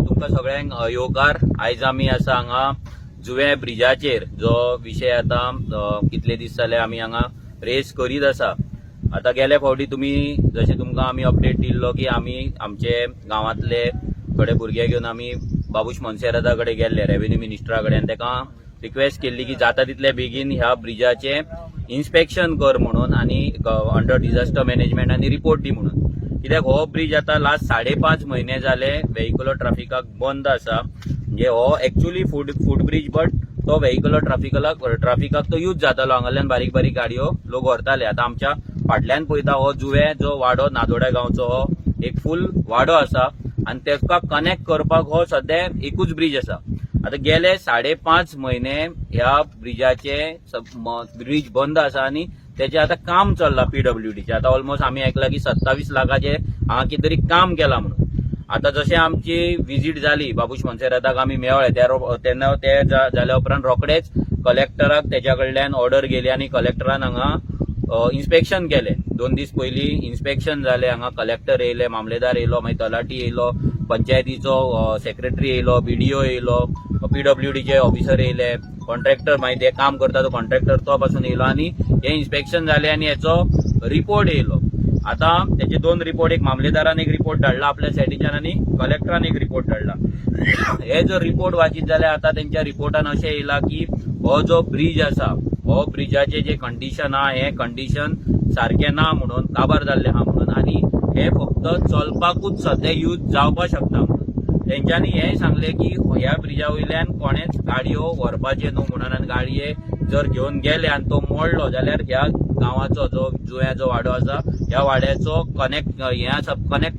तुमकां सगळ्यांक योगार आयज आमी आसा हांगा जुवे ब्रिजाचेर जो विषय आता कितले दीस जाले आमी हांगा रेस करीत आसा। आता गेल्या फावटी तुम्ही जशें तुमकां आमी अपडेट दिल्लो की आमी आमचे गांवांतले थोडे भुरगे घेवन आमी बाबूश मोन्सेराता कडेन गेल्ले रेव्हेन्यू मिनिस्टरा कडेन आनी ताका रिक्वेस्ट केल्ली की जाता तितले बेगीन ह्या ब्रिजाचे इन्स्पेक्शन कर म्हणून आनी अंडर डिझास्टर मॅनेजमेंट आनी रिपोर्ट दी म्हणून। कित्याक हो ब्रिज आता लास्ट 5.5 महिने जाले व्हेहिकुलर ट्राफिकाक बंद आसा। म्हणजे हो एक्चुअली फूट ब्रिज बट तो व्हेहिकुलर ट्राफिकाक तो यूज जातालो, हांगाल्यान बारीक बारीक गाडयो लोक व्हरताले। आता आमच्या फाटल्यान पळयता हो जुवे जो वाडो नादोड्या गांवचो हो एक फुल वाडो आसा आनी तेका कनेक्ट करपाक हो सध्या एकूच ब्रिज आसा। आता गेले 5.5 महिने ह्या ब्रिजाचे ब्रिज बंद आसा आनी त्याचे आता काम चल्ला पीडब्ल्यूडीचे। आता ऑलमोस्ट आम्ही ऐकला की 27 लाखाचे हांगा कितें तरी काम केला म्हणून। आता जशें आमची विजीट जाली बाबूश मोन्सेराताक आमी मेळ्ळे तेन्ना ते जाल्या उपरांत रोखडेच कलेक्टराक तेच्या कडल्यान ऑर्डर गेली आनी कलेक्टरान हांगा इन्स्पेक्शन केले। 2 दीस पयलीं इन्स्पेक्शन जाले, हांगा कलेक्टर येयले, मामलेदार येयलो, मागीर तलाटी येयलो, पंचायतीचो सेक्रेटरी येयलो, बीडीओ येयलो, पीडब्ल्यूडीचे ऑफिसर येयले, कॉन्ट्रॅक्टर मागीर ते काम करता तो कॉन्ट्रॅक्टर तो पासून येयलो आनी हे इन्स्पेक्शन जाले आनी हेचो रिपोर्ट येयलो। आता त्याचे 2 रिपोर्ट, एक मामलेदारान एक रिपोर्ट धाडला आपल्या सायडीच्यान आनी कलेक्टरान एक रिपोर्ट धाडला। हे जो रिपोर्ट वाचीत जाल्यार आता तेंच्या रिपोर्टान अशें येयला की हो जो ब्रिज आसा हो ब्रिजाचे जे कंडिशन आहा हे कंडिशन सारखे ना म्हणून काबार जाल्ले आहा म्हणून आनी हे फक्त चलपाकूच सध्या यूज जावपाक शकता म्हणून। तेंच्यांनी हे सांगले की ह्या ब्रिजा वयल्यान कोणेच गाडयो व्हरपाचे न्हू म्हणून आनी गाडये जर घेवन गेले आनी तो मोडलो जाल्यार ह्या गांवाचो जो जुव्याचो वाडो आसा ह्या वाड्याचो कनेक्ट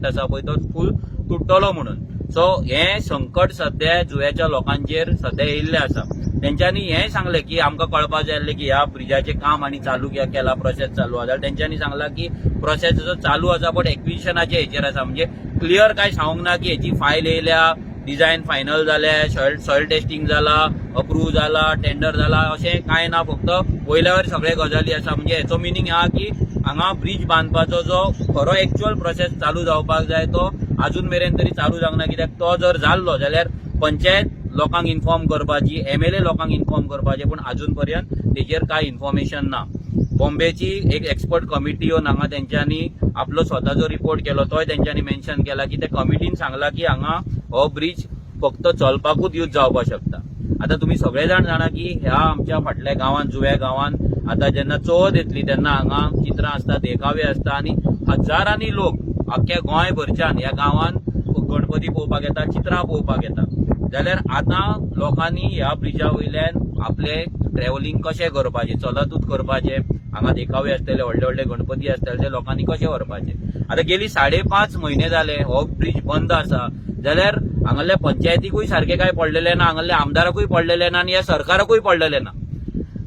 आसा पळय तो फूल तुटतलो म्हणून। सो हे संकट सध्या जुव्याच्या लोकांचेर सध्या येयल्ले आसा। तेंच्यांनी हे सांगले की आमकां कळपाक जाय की ह्या ब्रिजाचे काम आनी चालू केला, प्रोसेस चालू आसा। तेंच्यांनी सांगला की प्रोसेस चालू आसा बट एक्विजिशनाचे हेचेर आसा, म्हणजे क्लियर काय सांगूंक ना की हेची फायल येयल्या, डिझायन फायनल जाले, सॉइल टेस्टिंग जाला, अप्रूव्ह जाला, टेंडर जाला अशें कांय ना, फक्त वयल्या वयर सगळे गजाली आसा। म्हणजे हेचो मिनींग हा की हांगा ब्रिज बांदपाचो जो खरो एक्च्युअल प्रोसेस चालू जावपाक जाय तो अजून मेरेन तरी चालू जावंक ना। कित्याक तो जर जाल्लो जाल्यार पंचायत लोकांक इन्फॉर्म करपाची, एमएलए लोकांक इन्फॉर्म करपाचे, पण अजून पर्यंत तेजेर काय इन्फॉर्मेशन ना। बॉम्बेची एक एक्सपर्ट कमिटी येवन हांगा तेंच्यांनी आपलो स्वताचो रिपोर्ट केलो, तोय तेंच्यांनी मेन्शन केला की त्या कमिटीन सांगला की हांगा हो ब्रिज फक्त चलपाकूच यूज जावपाक शकता। आता तुम्ही सगळे जाण जाणा की ह्या आमच्या फाटल्या गांवांत जुव्या गांवांत आता जेन्ना चवथ येतली तेन्ना हांगा चित्रां आसता, देखावे आसता आनी हजारांनी लोक अख्ख्या गोंयभरच्यान ह्या गांवांत गणपती पळोवपाक येता, चित्रां पळोवपाक येता। जाल्यार आता लोकांनी ह्या ब्रिजा वयल्यान आपले ट्रॅव्हलिंग कशें करपाचें, चलतूच करपाचें, हांगा देखावे आसतले, व्हडले व्हडले गणपती आसतले, ते लोकांनी कशें व्हरपाचे। आता गेली 5.5 महिने जाले हो ब्रिज बंद आसा, जाल्यार हांगाल्या पंचायतीकूय सारखे काय पडलेले ना, हांगाल्या आमदाराकूय पडलेले ना आनी ह्या सरकाराकूय पडलेले ना।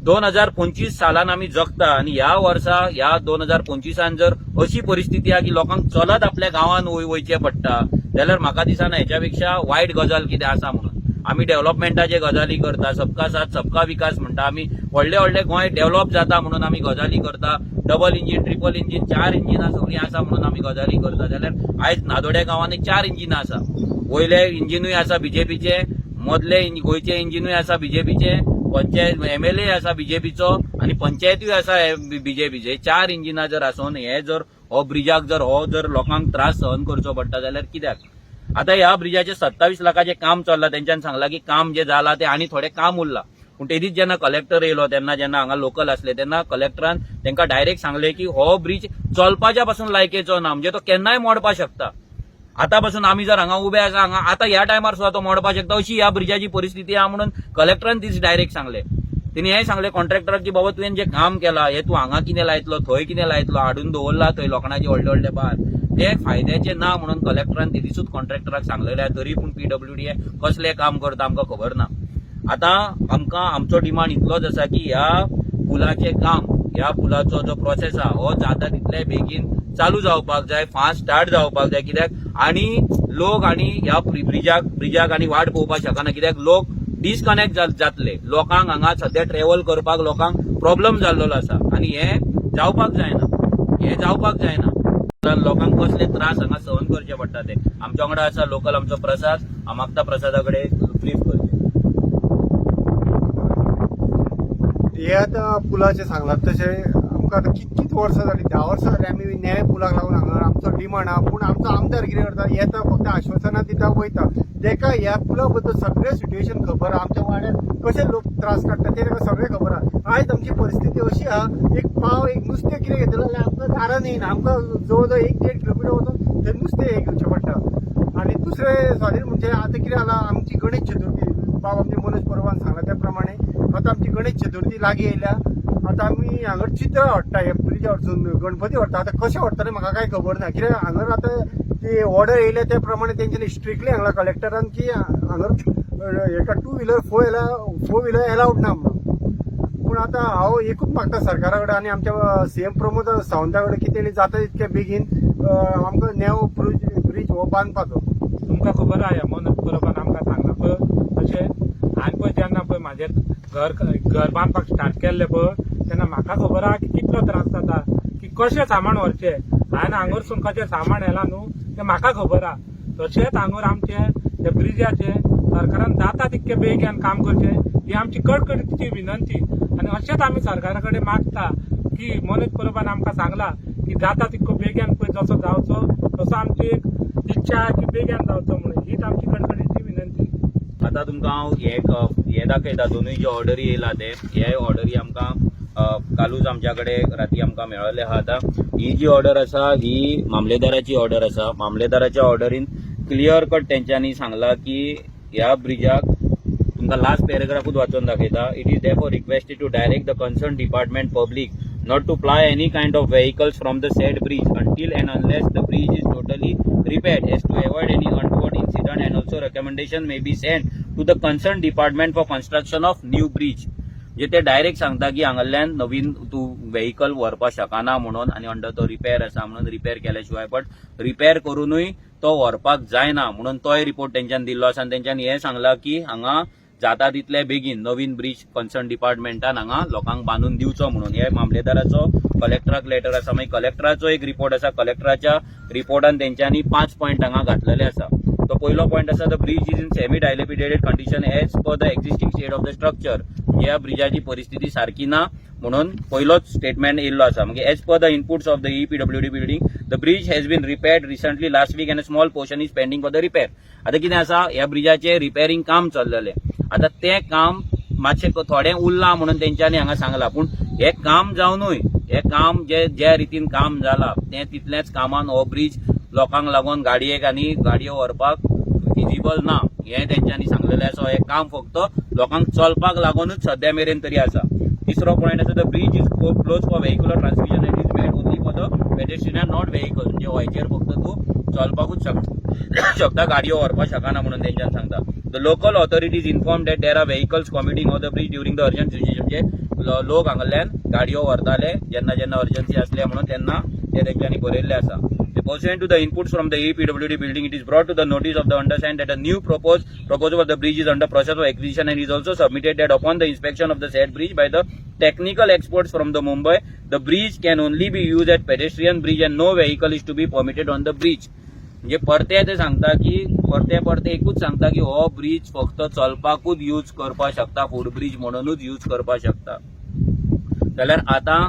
2025 सालान आमी जगता आनी ह्या वर्सा ह्या 2025 जर अशी परिस्थिती आहा की लोकांक चलत आपल्या गांवांत वयचे पडटा जाल्यार म्हाका दिसना हेच्या वायट गजाल कितें आसा म्हणून। आमी डेव्हलपमेंटाचे गजाली करता, सबका साथ सबका विकास म्हणटा, आमी व्हडले व्हडले गोंय डेव्हलप जाता म्हणून आमी गजाली करता, डबल इंजिन, ट्रिपल इंजिन, 4 इंजिनां सगळीं आसा म्हणून आमी गजाली करता। जाल्यार आयज नादोड्या गांवांनी 4 इंजिनां आसा, वयले इंजिनूय आसा बीजेपीचे, मदले गोंयचे इंजिनूय आसा बीजेपीचे, पंचायत एमएलए आसा बीजेपीचो आनी पंचायतूय आसा बीजेपीचे। 4 इंजिनां जर आसून हे जर हो ब्रिजाक जर लोकांक त्रास सहन करचो पडटा जाल्यार कित्याक। आता ह्या ब्रिजाचे 27 लाखाचे काम चल्ला, तेंच्यांनी सांगला की काम जे जाला ते आनी थोडे काम उरला। पूण तेदीच जेन्ना कलेक्टर येयलो तेन्ना जेन्ना हांगा लोकल आसले तेन्ना कलेक्टरान तेंकां डायरेक्ट सांगले की हो ब्रिज चलपाच्या पासून लायकेचो ना, म्हणजे तो केन्नाय मोडपाक शकता। आता पासून आमी जर हांगा उबे आसा, हांगा आता ह्या टायमार सुद्धा तो मोडपाक शकता अशी ह्या ब्रिजाची परिस्थिती आहा म्हणून कलेक्टरान तीच डायरेक्ट सांगले। तिने हे सांगले कॉन्ट्रॅक्टराक की बाबा तुवें जे काम केला हे तूं हांगा कितें लायतलो, थंय कितें लायतलो, हाडून दवरला थंय लोकांचे व्हडले व्हडले बार, ते फायद्याचे ना म्हणून कलेक्टरान तेदीसूच कॉन्ट्रॅक्टराक सांगलेले। तरी पूण पीडब्ल्यूडी कसले काम करता आमकां खबर ना। आता आमकां आमचो डिमांड इतलोच आसा की ह्या पुलाचे काम, ह्या पुलाचो जो प्रोसेस आहा हो जाता तितले बेगीन चालू जावपाक जाय, फास्ट स्टार्ट जावपाक जाय। कित्याक आनी लोक आनी ह्या ब्रिजाक आनी वाट पळोवपाक शकना, कित्याक लोक डिस्कनेक्ट जातले, लोकांक हांगा सध्या ट्रॅव्हल करपाक लोकांक प्रॉब्लेम जाल्लो आसा आनी हे जावपाक जायना। लोकांक कसले त्रास हांगा सहन करचे पडटा ते. आमच्या वांगडा आसा लोकल आमचो प्रसाद. हांव मागता प्रसादा कडेन ब्रीफ करचे. हे आता पुलाचे सांगलात तशे आमकां आतां कितकीच वर्सां जाली, 10 वर्सां जाली आमी न्याय पुलाक लागून हांगा आमचो डिमांड आहा. पूण आमचो आमदार कितें करता, येता फक्त आश्वासनां दिता वयता. तेका ह्या पुला बद्दल सगळें सिच्युएशन खबर आहा. आमच्या वाड्यार कशे लोक त्रास काडटा ते ताका सगळें खबर आहा. आयज आमची परिस्थिती अशी आहा, एक पाव एक नुस्तें कितें घेतलें जाल्यार आमकां दारान येयना. आमकां जवळ जवळ 1-1.5 किलोमिटर वचून थंय नुस्तें हे घेवचें पडटा. आनी दुसरें स्वाधीन म्हणजे आतां कितें जाला, आमची गणेश चतुर्थी बाब आमचे मनोज परबान सांगला त्या प्रमाणे आतां आमची गणेश चतुर्थी लागीं येयल्या. आतां आमी हांगा चित्रां हाडटा हे ब्रिजा वरसून गणपती हाडटा. आतां कशें हाडटले म्हाका कांय खबर ना, कित्याक हांगर आतां ती ऑर्डर येयल्या त्या प्रमाणे तेंच्यांनी स्ट्रिक्टली हांगा कलेक्टरान की हांगर हेका 2 व्हिलर 4 व्हिलर एलावड ना म्हणून. पूण आतां हांव एकूच मागता सरकारा कडेन आनी आमच्या सीएम प्रमोद सावंता कडेन की तेणी जाता तितके बेगीन आमकां नेव ब्रीज हो बांदपाचो. तुमकां खबर आहा मनोज परबान आमकां सांगला पळय तशें. हांवें पळय जेन्ना पळय म्हाजें घर बांदपाक स्टार्ट केल्लें पळय तेन्ना म्हाका खबर आहा की कितलो त्रास जाता, की कशें सामान व्हरचें. हांवें हांगरसून कशें सामान येलां न्हू तें म्हाका खबर आहा. तशेंच हांगर आमचे त्या ब्रिजाचें सरकारान जाता तितके बेगीन काम करचें ही आमची कडकडीची विनंती. आनी अशेंच आमी सरकारा कडेन मागता की मनोज परबान आमकां सांगला की जाता तितको बेगीन पळय जसो जावचो तसो आमची एक इच्छा आहा की बेगीन जावचो म्हणून. हीच आमची कडकडीची विनंती. आता तुमकां हांव हे दाखयता, दोनूय जे ऑर्डरी येयला ते हे ऑर्डरी आमकां कालूच आमच्या कडेन राती आमकां मेळ्ळले आहा. आतां ही जी ऑर्डर आसा ही मामलेदाराची ऑर्डर आसा. मामलेदाराच्या ऑर्डरीन क्लियर कट तेंच्यांनी सांगला की ह्या ब्रिजाक तुमकां लास्ट पॅरेग्राफूच वाचून दाखयता. It is therefore requested to direct the concern department public not to ply any kind of vehicles from the said bridge until and unless the bridge is totally repaired, as to avoid any untoward incident, and also recommendation may be sent to the concerned department for construction of new bridge. जे ते direct सांगता की हांगाल्यान नवीन तूं vehicle व्हरपाक शकना म्हणून, आनी under तो रिपेर आसा म्हणून रिपेर केल्या शिवाय बट रिपेर करूनय तो व्हरपाक जायना म्हणून तोय रिपोर्ट तेंच्यांनी दिल्लो आसा. आनी तेंच्यांनी हे सांगला की हांगा जाता तितले बेगीन नवीन ब्रिज कन्सर्न डिपार्टमेंटान हांगा लोकांक बांदून दिवचो म्हणून. हे मामलेदाराचो कलेक्टराक लेटर आसा. मागीर कलेक्टराचो एक रिपोर्ट आसा. कलेक्टराच्या रिपोर्टान तेंच्यांनी 5 पॉयंट हांगा घातलेले आसा. तो पयलो पॉयंट आसा, the bridge is in semi dilapidated condition as per the existing state of the structure. ह्या ब्रिजाची परिस्थिती सारखी ना म्हणून पयलोच स्टेटमेंट येयल्लो आसा. मागीर as per the inputs of the EPWD building the bridge has been repaired recently last week and a small portion is pending for the repair. आतां कितें आसा, ह्या ब्रिजाचें रिपेरिंग काम चल्लेलें. आतां तें काम मातशें थोडें उरलां म्हणून तेंच्यांनी हांगा सांगलां. पूण हें काम जावनूय हें काम ज्या रितीन काम जालां तें तितलेंच कामान हो ब्रिज लोकांक लागून गाडयेक आनी गाडयो व्हरपाक फिजिबल ना हें तेंच्यांनी सांगलेलें आसा. हें काम फक्त लोकांक चलपाक लागूनच सद्या मेरेन तरी आसा. तिसरो पॉयंट आसा, the bridge is close for vehicular transmission and is made only for the pedestrian and not vehicle. म्हणजे होयचेर फक्त तूं चलपाकूच शकता, गाडयो व्हरपाक शकना म्हणून तेंच्यांनी सांगता. The local authorities inform that there are vehicles commuting on the bridge during the urgent situation. म्हणजे लोक हांगाल्यान गाडयो व्हरताले जेन्ना अर्जन्सी आसल्या म्हणून तेन्ना ते तेंच्यांनी बरयल्ले आसा. Pursuant to the inputs from the EPWD building, it is brought to the notice of the undersigned that a new proposal of the bridge is under process of acquisition, and is also submitted that upon the inspection of the said bridge by the technical experts from the Mumbai, the bridge can only be used as pedestrian bridge and no vehicle is to be permitted on the bridge. म्हणजे परते ते सांगता की परते एकूच सांगता की हो ब्रिज फक्त चलपाकूच यूज करपाक शकता, फूड ब्रिज म्हणूनच यूज करपाक शकता. जाल्यार आतां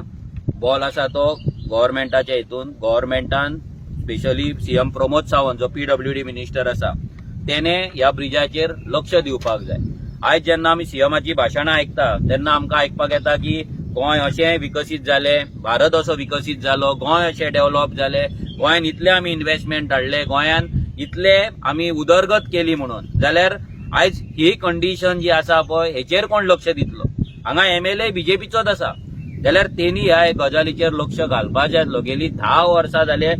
बॉल आसा तो गव्हर्मेंटाच्या हितून. गव्हर्मेंटान स्पेशली सीएम प्रमोद सावंत जो PWD मिनिस्टर आसा तेने ह्या ब्रिजाचेर लक्ष दिवपाक जाय. आयज जेन्ना आमी सीएमाची भाशणां आयकता तेन्ना आमकां आयकपाक येता की गोंय अशें विकसीत जालें, भारत असो विकसीत जालो, गोंय अशें डेव्हलप जालें, गोंयान इतले आमी इन्व्हेस्टमेंट हाडले, गोंयान इतले आमी उदरगत केली म्हणून. जाल्यार आयज ही कंडिशन जी आसा पळय हेचेर कोण लक्ष दितलो? हांगा MLA BJPचोच आसा. जाल्यार तेणी ह्या गजालीचेर लक्ष घालपाचें आसलो. गेली 10 वर्सां जाले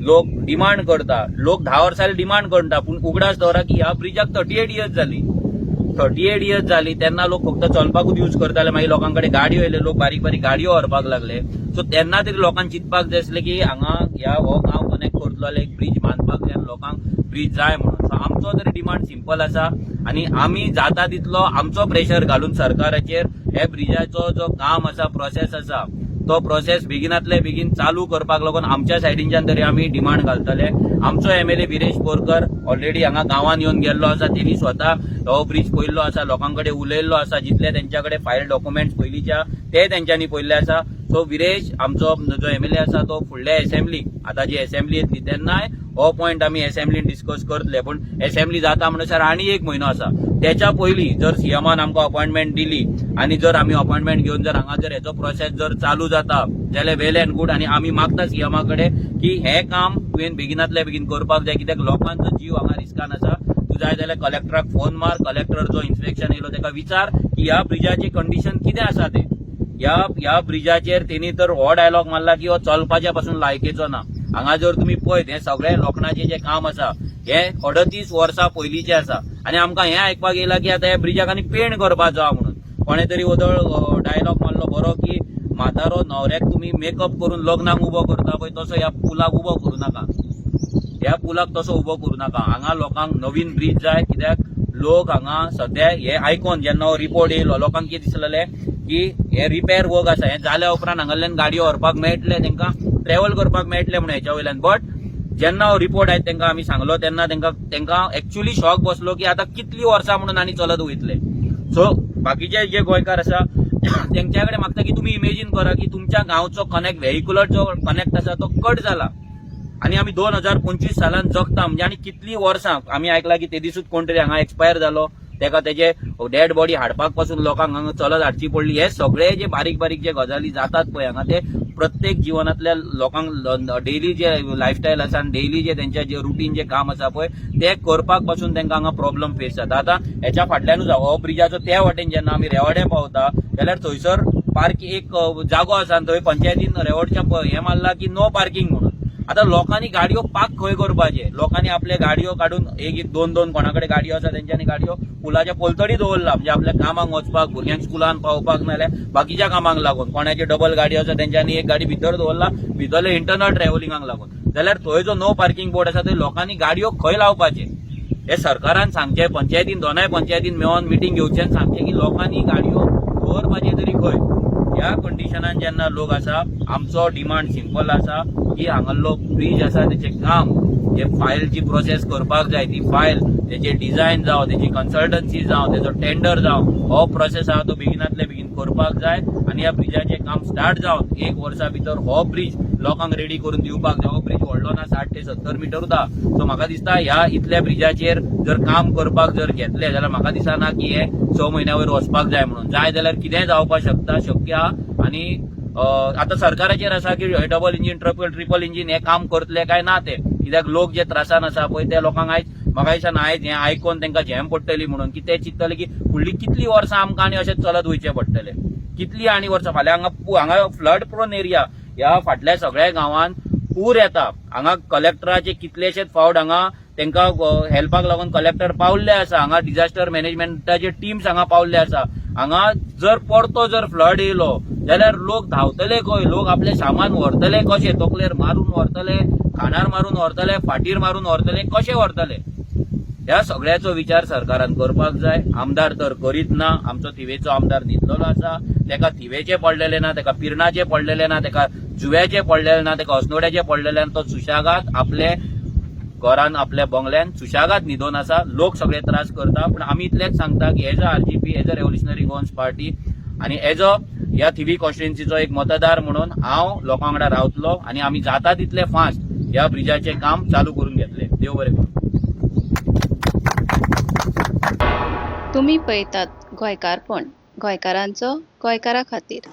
लोक डिमांड करता, लोक 10 वर्सां डिमांड करता. पूण उगडास दवरा की ह्या ब्रिजाक 38 इयर्स जाली तेन्ना लोक फक्त चलपाकूच यूज करताले. मागीर लोकांकडे गाडयो येयले, लोक बारीक बारीक गाडयो व्हरपाक लागले. सो तेन्ना तरी लोकांक चिंतपाक जाय आसलें की हांगा हो गांव कनेक्ट करतलो जाल्यार एक ब्रिज बांदपाक जाय, लोकांक ब्रिज जाय म्हणून. सो आमचो तरी डिमांड सिंपल आसा आनी आमी जाता तितलो आमचो प्रेशर घालून सरकाराचेर हे ब्रिजाचो जो काम आसा, प्रोसेस आसा तो प्रोसेस बेगिनातले बेगीन चालू करपाक लागून आमच्या सायडींच्यान तरी आमी डिमांड घालतले. आमचो MLA विरेश बोरकर ऑलरेडी हांगा गांवांत येवन गेल्लो आसा. तेणी स्वता हो ब्रिज पयल्लो आसा, लोकांकडे उलयल्लो आसा, जितले तेंच्याकडे फायल डॉक्युमेंट्स पयलींच्या ते तेंच्यांनी पयल्ले आसा. सो विरेश आमचो जो MLA आसा तो फुडल्या असेंब्लीक, आता जी असेंब्ली येतली तेन्नाय हो पॉयंट आमी असेंब्लीन डिस्कस करतले. पण असेंब्ली जाता म्हणसर आनी 1 म्हयनो आसा. त्याच्या पयलीं जर सीएमान आमकां अपॉइंटमेंट दिली आनी जर आमी अपॉइंटमेंट घेवन जर हांगा जर हेचो प्रोसेस जर चालू जाता जाल्यार वेल एंड गुड. आनी आमी मागता सीएमा कडेन की हे काम तुवें बेगिनातले बेगीन करपाक जाय, कित्याक लोकांचो जीव हांगा रिस्कान आसा. तूं जाय जाल्यार कलेक्टराक फोन मार, कलेक्टर जो इन्स्पेक्शन येयलो ताका विचार की ह्या ब्रिजाची कंडिशन कितें आसा ते. ह्या ब्रिजाचेर तेणी तर हो डायलॉग मारला की हो चलपाच्या पासून लायकेचो ना. हांगा जर तुम्ही पळयत हे सगळे लोखणाचे जे काम आसा हे 38 वर्सां पयलींचे आसा. आनी आमकां हें आयकपाक येयला की आतां ह्या ब्रिजाक आनी पेंट करपाचो आहा म्हणून. कोणे तरी वदळ डायलॉग मारलो बरो की म्हातारो न्हवऱ्याक तुम्ही मेकअप करून लग्नाक उबो करता पळय तसो ह्या पुलाक उबो करूं नाका. ह्या पुलाक तसो उबो करूं नाका. हांगा लोकांक नवीन ब्रिज जाय, कित्याक लोक हांगा सध्या हे आयकोन जेन्ना हो रिपोर्ट येयलो लोकांक कितें दिसलेलें की हे रिपेर वर्क आसा, हे जाल्या उपरांत हांगाल्यान गाडयो व्हरपाक मेळटले, तांकां ट्रॅव्हल करपाक मेळटले म्हणून हेच्या वयल्यान. बट जेन्ना हो रिपोर्ट आयज तांकां आमी सांगलो तेन्ना तांकां एक्चुअली शॉक बसलो की आतां कितलीं वर्सां म्हणून आनी चलत वयतले. सो बाकीचे जे गोंयकार आसा तेंच्या कडेन मागता की तुमी इमेजीन करा की तुमच्या गांवचो कनेक्ट व्हेहिक्युलर जो कनेक्ट आसा तो कट जाला आनी आमी 2025 सालान जगता. म्हणजे आनी कितलीं वर्सां आमी आयकला की ते दिसूच कोण तरी हांगा एक्सपायर जालो, तेका तेजे डेड बॉडी हाडपाक पासून लोकांक हांगा चलत हाडची पडली. हे सगळे जे बारीक बारीक जे गजाली जातात पळय हांगा ते प्रत्येक जिवनातल्या लोकांक डेली जे लायफस्टायल आसा आनी डेली जे तेंचे जे रुटीन जे काम आसा पळय ते करपाक पासून तांकां हांगा प्रॉब्लेम फेस जाता. आतां हेच्या फाटल्यानूच हो ब्रिजाचो त्या वाटेन जेन्ना आमी रेवाडे पावता जाल्यार थंयसर पार्किंग एक जागो आसा आनी थंय पंचायतीन रेवडच्या हें मारला की नो पार्किंग म्हणून. आता लोकांनी गाडयो पार्क खंय करपाचे. लोकांनी आपले गाडयो काढून एक दोन कोणाकडे गाडयो आसा तेंच्यांनी गाडयो पुलाच्या पोलतडी दवरला, म्हणजे आपल्या कामाक वचपाक, भुरग्यांक स्कुलान पावपाक नाल्यार बाकीच्या कामाक लागून. कोणाची डबल गाडी आसा तेंच्यांनी एक गाडी भितर दवरला भितरले इंटरनल ट्रॅव्हलिंगाक लागून. जाल्यार थंय जो नो पार्किंग बोर्ड आसा थंय लोकांनी गाडयो खंय लावपाचे हे सरकारान सांगचे. पंचायतीन दोनाय पंचायतीन मेळोन मिटींग घेवचे आनी सांगचे की लोकांनी गाडयो दवरपाचे तरी खंय. ह्या कंडिशनान जेन्ना लोक आसा आमचो डिमांड सिंपल आसा की हांगालो ब्रिज आसा तेचे काम जे फायल जी प्रोसेस करपाक जाय ती फायल तेचे डिझायन जावं, तेची कन्सल्टन्सी जावं, तेचो टेंडर जावं, हो प्रोसेस आहा तो बेगिनातले बेगीन करपाक जाय आनी ह्या ब्रिजाचे काम स्टार्ट जावन 1 वर्सा भितर हो ब्रिज लोकांक रेडी करून दिवपाक जाय. हो ब्रिज व्हडलो ना, 60 ते 70 मीटर उदा. सो म्हाका दिसता ह्या इतल्या ब्रिजाचेर जर काम करपाक जर घेतले जाल्यार म्हाका दिसना की हे 6 म्हयन्या वयर वचपाक जाय म्हणून. जाय जाल्यार कितेंय जावपाक शकता, शक्य आहा. आनी आता सरकाराचेर आसा की डबल इंजिन ट्रिपल इंजिन हे काम करतले काय ना ते, कित्याक लोक जे त्रासान आसा पळय ते लोकांक आयज म्हाका दिसना आयज हें आयकोन तांकां झेम पडटली म्हणून की ते चिंततले की फुडलीं कितलीं वर्सां आमकां आनी अशें चलत वयचें पडटलें. कितलीं आनी वर्सां फाल्यां हांगा फ्लड प्रोन एरिया ह्या फाटल्या सगळ्या गांवांत पूर येता. हांगा कलेक्टराचे कितलेशेच फावट हांगा तांकां हेल्पाक लागून कलेक्टर पावल्ले आसा. हांगा डिझास्टर मॅनेजमेंटाचे टीम्स हांगा पावल्ले आसा. हांगा जर परतो जर फ्लड येयलो जाल्यार लोक धांवतले खंय, लोक आपले सामान व्हरतले कशे, तकलेर मारून व्हरतले, खांडार मारून व्हरतले, फाटीर मारून व्हरतले, कशे व्हरतले. ह्या सगळ्याचो विचार सरकारान करपाक जाय. आमदार तर करीत ना. आमचो थिवेचो आमदार न्हिदलेलो आसा. तेका थिवेचे पडलेले ना, तेका पिरणाचे पडलेले ना, तेका जुव्याचे पडलेले ना, तेका अस्नोड्याचे पडलेले ना. तो सुशागात आपले घरान आपल्या बंगल्यान सुशागात न्हिदोन आसा. लोक सगळे त्रास करता. पण आमी इतलेंच सांगता की as a RGP, as a revolutionary Goans party आनी एज अ ह्या थिवी कॉन्स्टिट्युएन्सीचो एक मतदार म्हणून हांव लोकां वांगडा रावतलो आनी आमी जाता तितले फास्ट ह्या ब्रिजाचे काम चालू करून घेतले. देव बरें करूं. तुम्ही पळयतात गोंयकारपण, गोंयकारांचो गोंयकारा खातीर.